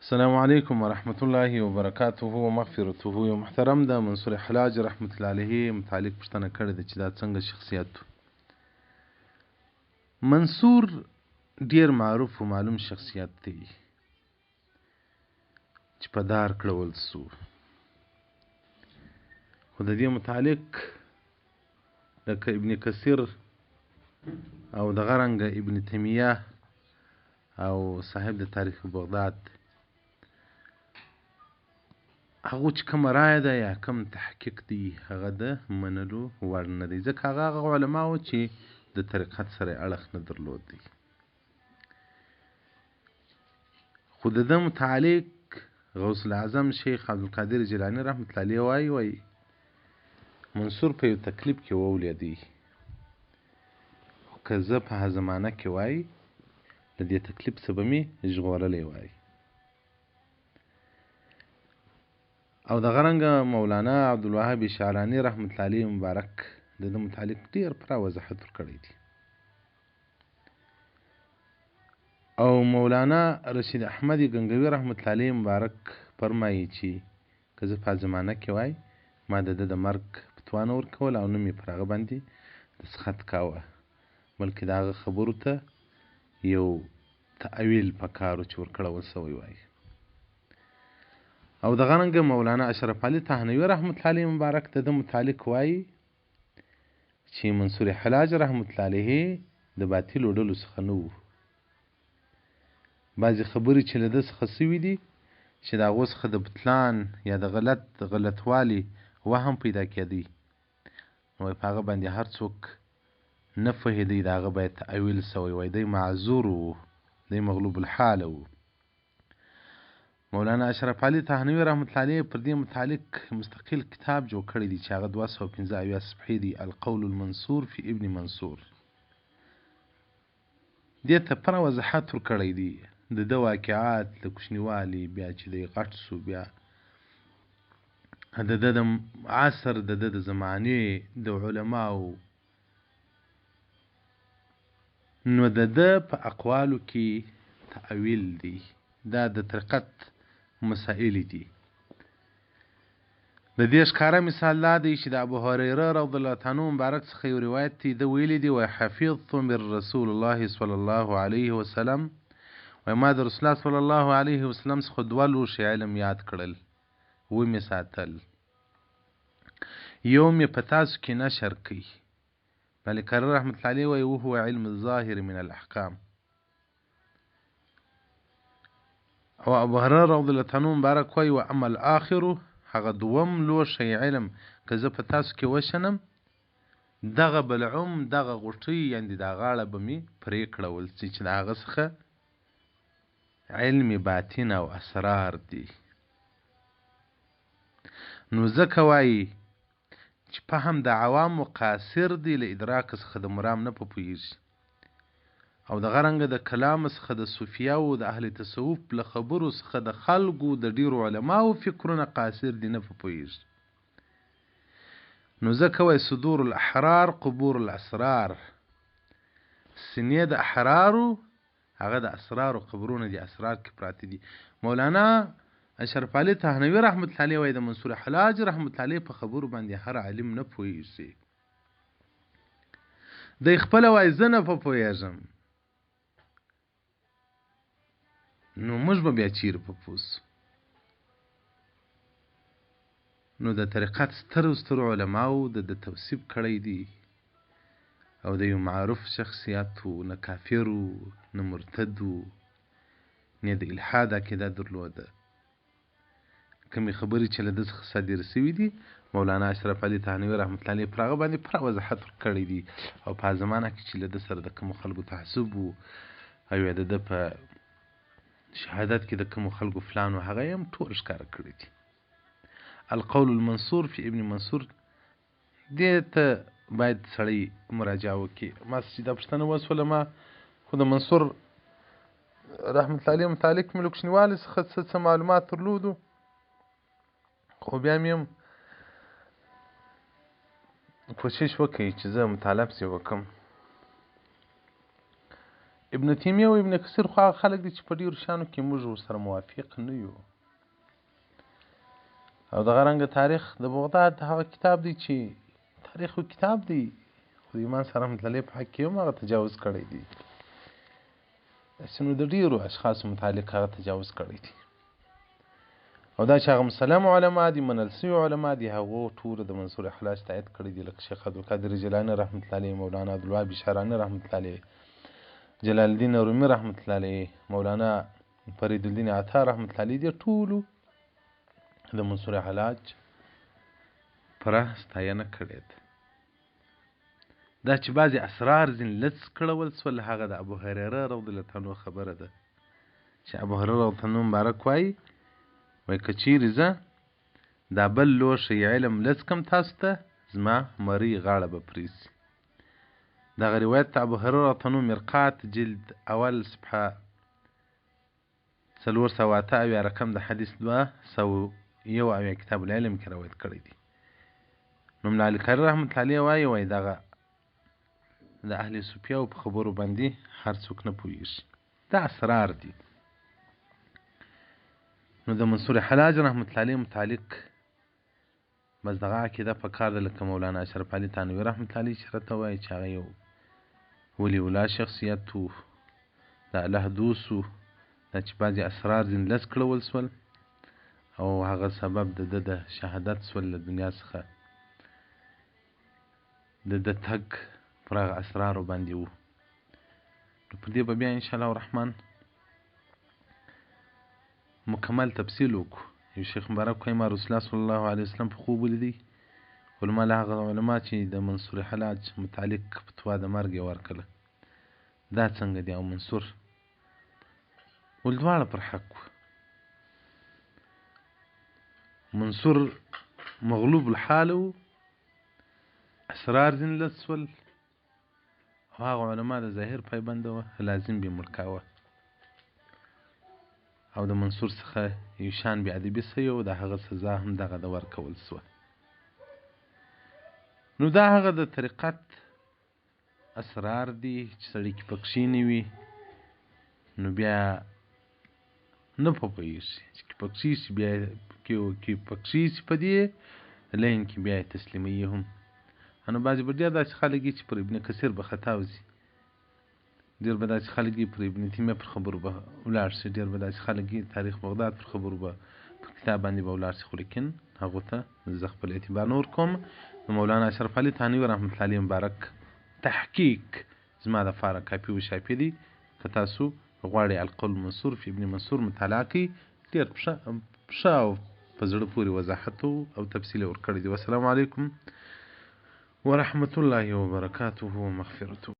السلام علیکم ورحمت الله وبرکاته ومغفرته. یو محترم د منصور حلاج رحمت الله علیه متعلق پوښتنه کړې ده چې دا څنګه شخصیت و. منصور ډیر معروف و معلوم شخصیت دی چې په دار کړول سو، خو د دې متعلق لکه ابن کثیر او دغه رنګه ابن تیمیه او صاحب د تاریخ بغداد هغه چې کوم رایه ده یا کوم تحقیق دی هغه د منلو وړ نه دی، ځکه هغه علما و چې د طریقت سره اړخ نه درلود دی. خو د ده متعلق غوث الاعظم شیخ عبدالقادر جیلانی رحمت الله علیه وایي منصور په یو تکلیف کې وولیدی، خو که زه په هغه زمانه کې وایي د دې تکلیف څه به مې ژغورلی وای. او دغه رنګه مولانا عبدالوهاب شعراني رحمت الله علیه مبارک د ده متعلق ډېر پوره وضاحت ورکړی دی. او مولانا رشید احمد گنگوی رحمت الله علیه مبارک فرمایي چې که زه په زمانه کې وای ما د ده د مرګ فتوا نه ورکول او نه مې پر هغه باندې دسخط کاوه، بلکې د هغه خبرو ته یو تعویل پکارو چې ورکړول سوی وای. او دغه رنګه مولانا اشرف علي تهنوي رحمت الله علیه مبارک د ده متعلق وایي چې منصور حلاج رحمت الله علیه د باطلو ډلو څخه نه و. بعضې خبرې چې له ده څخه سوي دي چې د هغو څخه د بطلان یا د غلطوالي وهم پیدا کېدی، نو په هغه باندې هر څوک نه فهیدی د هغه باید تعویل سوی وای، دی معذور و، دی مغلوب الحاله و. مولانا اشرف علي تهنوي رحمت الله علیه پر دې متعلق مستقل کتاب جوړ کړی دی چې هغه 215 صفحې دی، القول المنصور فی ابن منصور. دې ته پوره وضاحت ورکړی دی د ده واقعات، د کوچنیوالي، بیا چې دی غټ سو، بیا د ده د عصر، د ده د زمانې د علماو. نو د ده په اقوالو کې تعویل دی، دا د طریقت مسائل دي. د دې ښکاره مثال دا دی چې د ابو هریره رضی الله عنه مبارک څخه یو روایت دی، ده ویلي دی وای حفظت من رسول الله صلی الله علیه وسلم، وای ما د رسول الله صلی الله علیه وسلم څخه 2 لوښي علم یاد کړل، ومې ساتل. یو مې په تاسو کې نشر کړي. ملک کرر رحمت الله علیه وای وهو علم الظاهر من الاحکام. او ابو هريره رضی الله عنه مبارک وای و اما الاخر هغه 2 لوښی علم که زه په تاسو کې وشنم دغه بلعم دغه غوټۍ یعنې دا غاړه به مې پرې کړول چې د هغه څخه علم باطن او اسرار دي. نو ځکه وایي چې فهم د عوامو قاصر دی، له ادراک څخه د مرام نه پوهېږي. او دغه رنګه د کلام څخه د صوفیاو د اهل تصوف له خبرو څخه د خلکو د ډیرو علماو فکرونه قاصر دي، نه پوهېږي. نو ځکه وایي صدور الاحرار قبور الاسرار، سینې د احرارو هغه د اسرارو قبرونه دي، اسرار کې پراته دي. مولانا اشرف علي تهنوي رحمت الله علیه وایي د منصور حلاج رحمت الله علیه په خبرو باندې هر عالم نه پوهېږي. دی خپله وایي زه نه پوهېږم، نو موږ به بیا چیرې په پوسو. نو د طریقت سترو علماو د توصیف کړی دی، او د یو معروف شخصیت و، نه کافر و، نه مرتد و، نه د الحاد عقیده درلوده. کمې خبرې چې له ده څخه صادر سوي دي مولانا اشرف علي تهنوي رحمت الله علیه پر هغه باندې پوره وضاحت ورکړی دی. او په زمانه کې چې له ده سره د کومو خلکو تعصب و او یا د ده په شهادت کې د کومو خلکو فلان و هغه هم ټول ښکاره کړی دي. القول المنصور فی ابن منصور دې ته باید سړی مراجعه وکړي. ما چې دا پوښتنه وسوله ما خو د منصور رحمت الله علیه متعلق مې له کوچنیوالي څخه څه معلومات درلودو، خو بیا مې هم کوشش وکړي چې زه مطالعه پسې وکړم. ابن تیمیه او ابن کثیر خو هغه خلک دي چې په ډېرو شیانو کې موږ ورسره موافق نه یو. او دغه رنګه تاریخ د بغداد هغه کتاب دی چې تاریخ کتاب دی، خو د امام صاحب رحمت الله په حق کې هم هغه تجاوز کړی دی. داسې نو د ډېرو اشخاصو متعلق هغه تجاوز کړی دی. او دا چې هغه مسلم علما دي، منل سوي علما دي، هغو ټولو د منصور حلاج تایید کړی دي، لکه شیخ عبدالقادر جیلاني رحمت الله علیه، مولانا عبدالوهاب شعراني رحمت الله علیه، جلال الدین رومي رحمت الله علیه، مولانا فرید الدین عطا رحمت الله علیه، دي ټولو د منصور حلاج پوره ستاینه کړې ده. دا چې بعضې اسرار ځینې لڅ کړول سول، هغه د ابو هریره رضی الله عنه خبره ده چې ابو هریره رضی الله عنه مبارک وایي که چیرې زه دا بل لوښی علم لڅ کم تاسو ته، زما مرۍ غاړه به پرېسي. دغه روایت د ابو هریره رضی الله عنه مرقات جلد اول صفحه 408 رقم د حدیث 201 کتاب العلم کې روایت کړی دی. نو ملا علي قاري رحمت الله علیه وایي دغه د اهل صوفیاو په خبرو باندې هر څوک نه پوهېږي، دا اسرار دي. نو د منصور حلاج رحمت الله علیه متعلق بس دغه عقیده په کار ده، لکه مولانا اشرف علي تانوي رحمت الله علیه چې راته وایي چې هغه یو ولي الله شخصیت و، د الله دوست و، دا چې بعضې اسرار ځینې لڅ کړول سول او هغه سبب د ده د شهادت سول له دنیا څخه، د ده تګ پر هغه اسرارو باندې و. نو په دې به بیا انشاءالله الرحمن مکمل تفصیل وکړو. یو شیخ مبارک وایي ما رسول الله صلی الله علیه وسلم په خوب ولیدی. علما له هغه علما چې د منصور حلاج متعلق فتوا د مرګ یې ورکړله، دا څنګه دی؟ او منصور ول دواړه پر حق و. منصور مغلوب الحال و، اسرار ځینې لڅ سول، او هغه علما د ظاهر پایبنده وه، لازم به یې مړ کاوه. او د منصور څخه یو شان بې ادبي سوی و، د هغه سزا هم دغه د ورکول سوه. نو دا هغه د طریقت اسرار دي چې سړی کې پکښې نه وي نو بیا نه پوهېږي، چې پکښې شي بیا کې پکښې شي په دې لاین کې بیا یې تسلیموي هم. نو بعضې به ډېر داسې خلک وي چې پر ابن کثیر به خطا وځي، ډېر به داسې خلک وي پر ابن تیمیه پر خبرو به ولاړ شي، ډېر به داسې خلک وي تاریخ بغداد پر خبرو به په کتاب باندې به ولاړ شي، خو لیکن هغو ته زه خپل اعتبار نه ورکوم. نو مولانا اشرف علي تانوي رحمت الله علیه مبارک تحقیق زما دپاره کاپي و شاپي دي، که تاسو غواړئ القول منصور فی ابن منصور مطالعه کړئ، ډېر ښه او په زړه پورې وضاحت او تفصیل یې ورکړی دی. والسلام علیکم ورحمة الله وبرکاته ومغفرته.